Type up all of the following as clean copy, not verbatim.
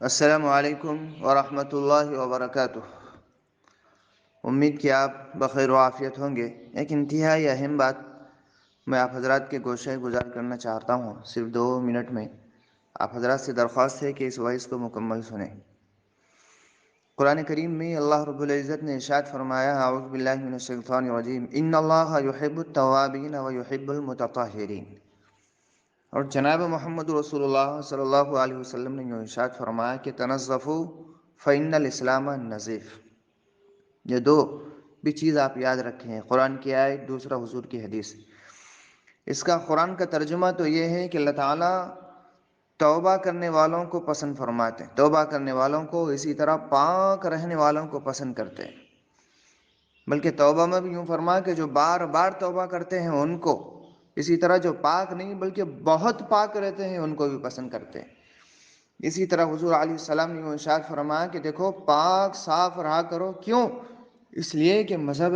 السلام علیکم ورحمۃ اللہ وبرکاتہ۔ امید کہ آپ بخیر و عافیت ہوں گے۔ ایک انتہائی اہم بات میں آپ حضرات کے گوشۂ گزار کرنا چاہتا ہوں، صرف 2 منٹ میں۔ آپ حضرات سے درخواست ہے کہ اس وائس کو مکمل سنیں۔ قرآن کریم میں اللہ رب العزت نے ارشاد فرمایا، اعوذ باللہ من الشیطان الرجیم، ان اللہ یحب التوابین ویحب المتطہرین۔ اور جناب محمد رسول اللہ صلی اللہ علیہ وسلم نے ارشاد فرمایا کہ تنظفوا فإن الاسلام نظیف۔ یہ دو بھی چیز آپ یاد رکھیں، قرآن کی آیت، دوسرا حضور کی حدیث۔ اس کا قرآن کا ترجمہ تو یہ ہے کہ اللہ تعالیٰ توبہ کرنے والوں کو پسند فرماتے ہیں، توبہ کرنے والوں کو، اسی طرح پاک رہنے والوں کو پسند کرتے ہیں۔ بلکہ توبہ میں بھی یوں فرما کہ جو بار بار توبہ کرتے ہیں ان کو، اسی طرح جو پاک نہیں بلکہ بہت پاک رہتے ہیں ان کو بھی پسند کرتے ہیں۔ اسی طرح حضور علیہ السلام نے ارشاد فرمایا کہ دیکھو پاک صاف رہا کرو، کیوں؟ اس لیے کہ مذہب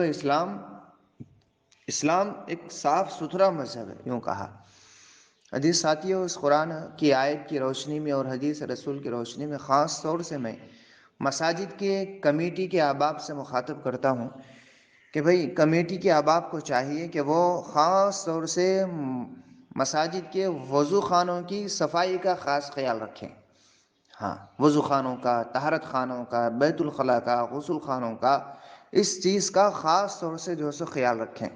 اسلام ایک صاف ستھرا مذہب ہے، یوں کہا۔ حدیث ساتھیوں، اس قرآن کی آیت کی روشنی میں اور حدیث رسول کی روشنی میں خاص طور سے میں مساجد کے کمیٹی کے احباب سے مخاطب کرتا ہوں کہ بھئی کمیٹی کے احباب کو چاہیے کہ وہ خاص طور سے مساجد کے وضو خانوں کی صفائی کا خاص خیال رکھیں۔ ہاں، وضو خانوں کا، طہارت خانوں کا، بیت الخلاء کا، غسل خانوں کا، اس چیز کا خاص طور سے جو ہے خیال رکھیں،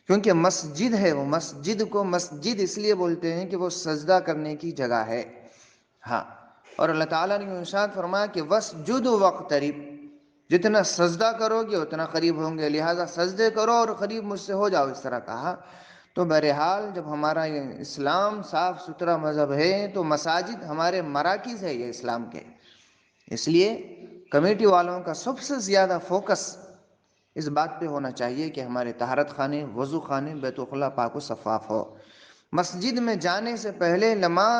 کیونکہ مسجد ہے، وہ مسجد کو مسجد اس لیے بولتے ہیں کہ وہ سجدہ کرنے کی جگہ ہے۔ ہاں، اور اللہ تعالیٰ نے ارشاد فرمایا کہ وَاسْجُدْ وَاقْتَرِب، جتنا سجدہ کرو گے اتنا قریب ہوں گے، لہٰذا سجدے کرو اور قریب مجھ سے ہو جاؤ، اس طرح کہا۔ تو بہرحال جب ہمارا یہ اسلام صاف ستھرا مذہب ہے تو مساجد ہمارے مراکز ہے یہ اسلام کے، اس لیے کمیٹی والوں کا سب سے زیادہ فوکس اس بات پہ ہونا چاہیے کہ ہمارے طہارت خانے، وضو خانے، بیت الخلاء پاک و شفاف ہو۔ مسجد میں جانے سے پہلے،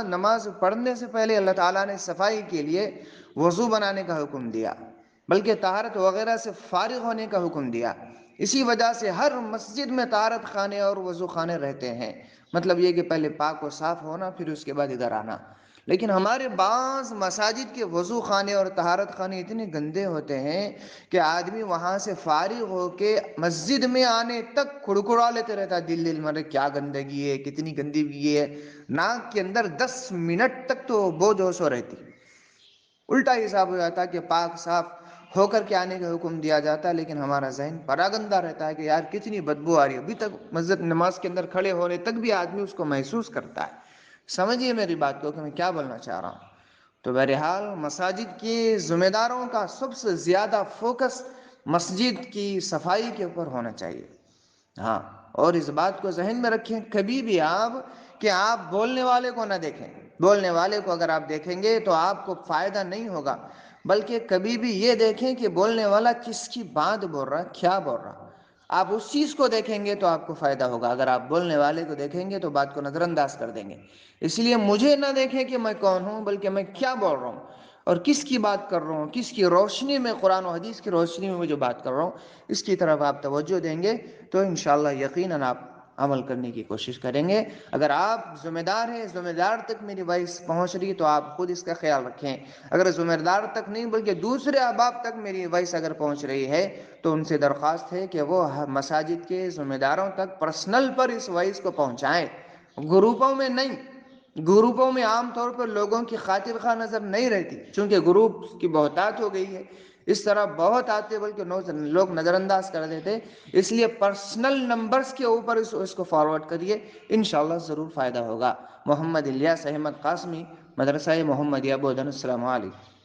نماز پڑھنے سے پہلے اللہ تعالیٰ نے صفائی کے لیے وضو بنانے کا حکم دیا، بلکہ طہارت وغیرہ سے فارغ ہونے کا حکم دیا۔ اسی وجہ سے ہر مسجد میں طہارت خانے اور وضو خانے رہتے ہیں، مطلب یہ کہ پہلے پاک و صاف ہونا، پھر اس کے بعد ادھر آنا۔ لیکن ہمارے بعض مساجد کے وضو خانے اور طہارت خانے اتنے گندے ہوتے ہیں کہ آدمی وہاں سے فارغ ہو کے مسجد میں آنے تک کھڑکھڑا لیتے رہتا ہے، دل مرے کیا گندگی ہے، کتنی گندگی ہے، ناک کے اندر 10 منٹ تک تو بوجھ ہوش ہو رہتی۔ الٹا حساب ہو جاتا ہے کہ پاک صاف ہو کر کے آنے کا حکم دیا جاتا ہے، لیکن ہمارا ذہن پراگندہ رہتا ہے کہ یار کتنی بدبو آ رہی ہے، ابھی تک مسجد نماز کے اندر کھڑے ہونے تک بھی آدمی اس کو محسوس کرتا ہے۔ سمجھیے میری بات کو کہ میں کیا بولنا چاہ رہا ہوں۔ تو بہرحال مساجد کے ذمہ داروں کا سب سے زیادہ فوکس مسجد کی صفائی کے اوپر ہونا چاہیے۔ ہاں، اور اس بات کو ذہن میں رکھیں کبھی بھی آپ بولنے والے کو نہ دیکھیں۔ بولنے والے کو اگر آپ دیکھیں گے تو آپ کو فائدہ نہیں ہوگا، بلکہ کبھی بھی یہ دیکھیں کہ بولنے والا کس کی بات بول رہا ہے، کیا بول رہا ہے۔ آپ اس چیز کو دیکھیں گے تو آپ کو فائدہ ہوگا، اگر آپ بولنے والے کو دیکھیں گے تو بات کو نظر انداز کر دیں گے۔ اس لیے مجھے نہ دیکھیں کہ میں کون ہوں، بلکہ میں کیا بول رہا ہوں اور کس کی بات کر رہا ہوں، کس کی روشنی میں، قرآن و حدیث کی روشنی میں جو بات کر رہا ہوں، اس کی طرف آپ توجہ دیں گے تو انشاءاللہ یقیناً آپ عمل کرنے کی کوشش کریں گے۔ اگر آپ ذمہ دار ہیں، ذمہ دار تک میری وائس پہنچ رہی تو آپ خود اس کا خیال رکھیں۔ اگر ذمہ دار تک نہیں بلکہ دوسرے احباب تک میری وائس اگر پہنچ رہی ہے تو ان سے درخواست ہے کہ وہ مساجد کے ذمہ داروں تک پرسنل پر اس وائس کو پہنچائیں، گروپوں میں نہیں۔ گروپوں میں عام طور پر لوگوں کی خاطر خواہ نظر نہیں رہتی، چونکہ گروپ کی بہتات ہو گئی ہے، اس طرح بہت آتے بلکہ لوگ نظر انداز کر دیتے۔ اس لیے پرسنل نمبرز کے اوپر اس کو فارورڈ کریے، انشاءاللہ ضرور فائدہ ہوگا۔ محمد الیاس احمد قاسمی، مدرسہ محمدیہ بودھن۔ السلام علیکم۔